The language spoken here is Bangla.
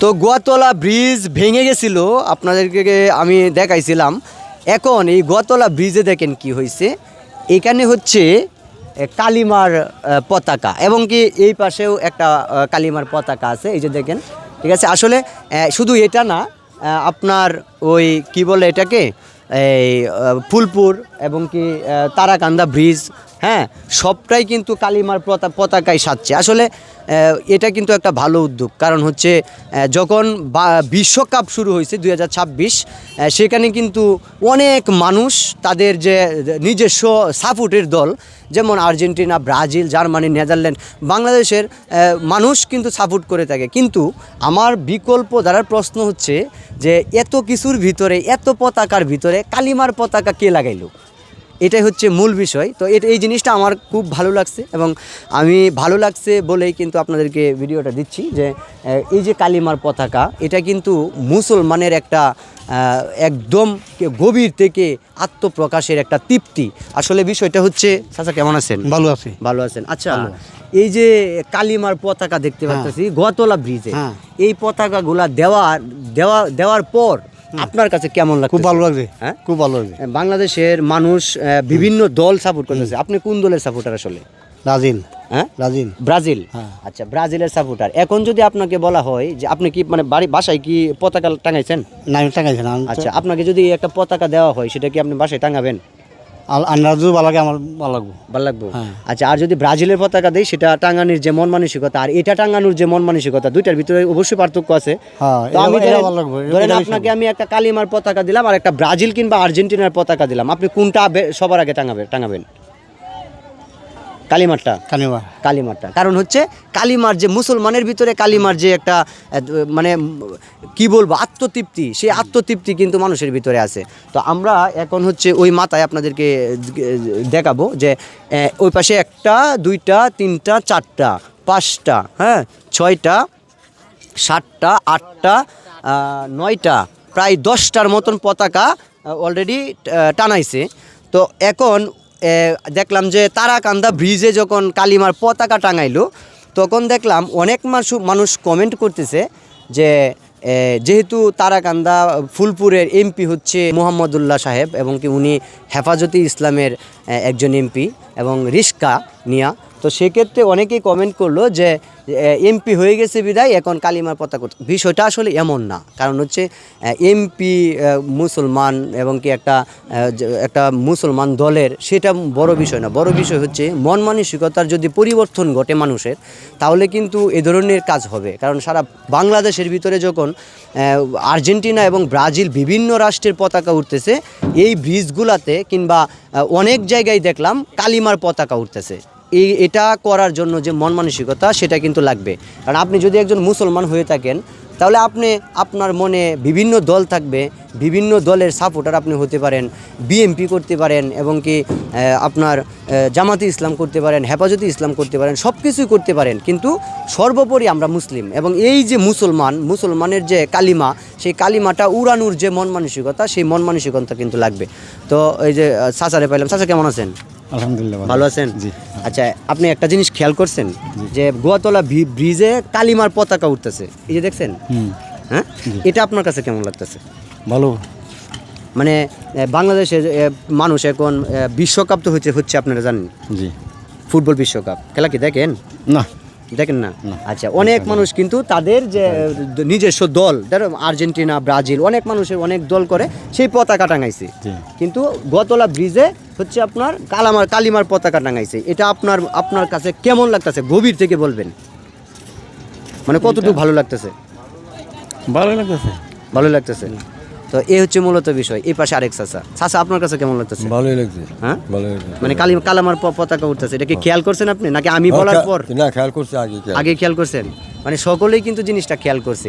তো গোয়াতলা ব্রিজ ভেঙে গেছিল, আপনাদেরকে আমি দেখাইছিলাম। এখন এই গোয়াতলা ব্রিজে দেখেন কি হয়েছে, এখানে হচ্ছে কালিমার পতাকা, এবং কি এই পাশেও একটা কালিমার পতাকা আছে, এই যে দেখেন। ঠিক আছে, আসলে শুধু এটা না, আপনার ওই কি বলে এটাকে, এই ফুলপুর এবং কি তারাকান্দা ব্রিজ, হ্যাঁ, সবটাই কিন্তু কালিমার পতাকায় সাজছে। আসলে এটা কিন্তু একটা ভালো উদ্যোগ, কারণ হচ্ছে যখন বিশ্বকাপ শুরু হয়েছে 2026, সেখানে কিন্তু অনেক মানুষ তাদের যে নিজস্ব সাপোর্টের দল, যেমন আর্জেন্টিনা, ব্রাজিল, জার্মানি, নেদারল্যান্ড, বাংলাদেশের মানুষ কিন্তু সাপোর্ট করে থাকে। কিন্তু আমার বিকল্প দ্বারার প্রশ্ন হচ্ছে যে এত কিছুর ভিতরে, এত পতাকার ভিতরে কালিমার পতাকা কে লাগাইলো? এটাই হচ্ছে মূল বিষয়। তো এই জিনিসটা আমার খুব ভালো লাগছে, এবং আমি ভালো লাগছে বলেই কিন্তু আপনাদেরকে ভিডিওটা দিচ্ছি যে এই যে কালিমার পতাকা, এটা কিন্তু মুসলমানের একটা একদম গভীর থেকে আত্মপ্রকাশের একটা তৃপ্তি। আসলে বিষয়টা হচ্ছে, চাচা কেমন আছেন? ভালো আছি। ভালো আছেন। আচ্ছা, এই যে কালিমার পতাকা দেখতে পাচ্ছি গোয়াতলা ব্রিজে, এই পতাকাগুলা দেওয়ার পর আপনার কাছে কেমন লাগে? খুব ভালো লাগছে। হ্যাঁ, খুব ভালো লাগছে। বাংলাদেশের মানুষ বিভিন্ন দল সাপোর্ট করতেছে, আপনি কোন দলের সাপোর্টার আসলে? ব্রাজিল। হ্যাঁ, ব্রাজিল। আচ্ছা, ব্রাজিলের সাপোর্টার। এখন যদি আপনাকে বলা হয় যে আপনি কি মানে বাসায় কি পতাকা টাঙাইছেন? না, আমি টাঙাইছি না। আচ্ছা, আপনাকে যদি একটা পতাকা দেওয়া হয়, সেটা কি আপনি বাসায় টাঙাবেন? আন্দাজ ভালো লাগে, আমার ভালো লাগবে। ভালো লাগবে। আচ্ছা, আর যদি ব্রাজিলের পতাকা দেয়, সেটা টাঙানোর যে মন মানসিকতা আর এটা টাঙানোর যে মন মানসিকতা, দুইটার ভিতরে অবশ্যই পার্থক্য আছে। তো আমি ধরেন আপনাকে আমি একটা কালিমার পতাকা দিলাম আর একটা ব্রাজিল কিংবা আর্জেন্টিনার পতাকা দিলাম, আপনি কোনটা সবার আগে টাঙাবেন? কালিমারটা। কারণ হচ্ছে কালিমার যে মুসলমানের ভিতরে কালিমার যে একটা মানে কি বলবো আত্মতৃপ্তি, সেই আত্মতৃপ্তি কিন্তু মানুষের ভিতরে আছে। তো আমরা এখন হচ্ছে ওই মাথায় আপনাদেরকে দেখাবো যে ওই পাশে 1টা 2টা 3টা 4টা 5টা, হ্যাঁ, 6টা 7টা 8টা 9টা, প্রায় 10টার মতন পতাকা অলরেডি টানাইছে। তো এখন দেখলাম যে তারাকান্দা ব্রিজে যখন কালিমার পতাকা টাঙাইলো, তখন দেখলাম অনেক মানুষ কমেন্ট করতেছে যে যেহেতু তারাকান্দা ফুলপুরের এমপি হচ্ছে মোহাম্মদুল্লাহ সাহেব, এবং কি উনি হেফাজতে ইসলামের একজন এমপি এবং রিস্কা নিয়া, তো সেক্ষেত্রে অনেকেই কমেন্ট করলো যে এমপি হয়ে গেছে বিদায় এখন কালিমার পতাকা। বিষয়টা আসলে এমন না, কারণ হচ্ছে এমপি মুসলমান এবং কি একটা মুসলমান দলের, সেটা বড় বিষয় না। বড় বিষয় হচ্ছে মন মানসিকতার যদি পরিবর্তন ঘটে মানুষের, তাহলে কিন্তু এ ধরনের কাজ হবে। কারণ সারা বাংলাদেশের ভিতরে যখন আর্জেন্টিনা এবং ব্রাজিল বিভিন্ন রাষ্ট্রের পতাকা উঠতেছে, এই ব্রিজগুলাতে কিংবা অনেক জায়গায় দেখলাম কালিমার পতাকা উঠতেছে। এটা করার জন্য যে মন মানসিকতা, সেটা কিন্তু লাগবে। কারণ আপনি যদি একজন মুসলমান হয়ে থাকেন, তাহলে আপনার মনে বিভিন্ন দল থাকবে, বিভিন্ন দলের সাপোর্টার আপনি হতে পারেন, বিএমপি করতে পারেন, এবং কি আপনার জামাতে ইসলাম করতে পারেন, হেফাজতে ইসলাম করতে পারেন, সব কিছুই করতে পারেন। কিন্তু সর্বোপরি আমরা মুসলিম, এবং এই যে মুসলমানের যে কালিমা, সেই কালিমাটা উড়ানোর যে মন মানসিকতা, সেই মন মানসিকতা কিন্তু লাগবে। তো এই যে চাচারে পাইলাম। চাচা কেমন আছেন? আলহামদুলিল্লাহ, ভালো আছেন। জি। আচ্ছা, আপনি একটা জিনিস খেয়াল করছেন যে গোয়াতলা ব্রিজে কালিমার পতাকা উঠতেছে, এই যে দেখছেন? হ্যাঁ, এটা আপনার কাছে কেমন লাগতেছে? ভালো। মানে বাংলাদেশের মানুষ এখন বিশ্বকাপ তো হচ্ছে আপনারা জানেন, জি। ফুটবল বিশ্বকাপ খেলা কি দেখেন? না, দেখেন না? আচ্ছা, অনেক মানুষ কিন্তু তাদের যে নিজস্ব দল, ধরো আর্জেন্টিনা, ব্রাজিল, অনেক মানুষের অনেক দল করে সেই পতাকা টাঙাইছে। কিন্তু গোয়াতলা ব্রিজে হচ্ছে আপনার কালিমার পতাকা টাঙাইছে। এটা আপনার কাছে কেমন লাগতেছে? গভীর থেকে বলবেন, মানে কতটুকু ভালো লাগতেছে? ভালো লাগতেছে। তো এই হচ্ছে মূলত বিষয়। এই পাশে আরেক চাচা, আপনার কাছে কেমন লাগতেছে? ভালোই লাগছে। হ্যাঁ, মানে কালামার পতাকা উঠতেছে, এটা কি খেয়াল করছেন আপনি, নাকি আমি বলার পর? না, খেয়াল করছি, আগে খেয়াল করছেন? মানে সকলেই কিন্তু জিনিসটা খেয়াল করছে।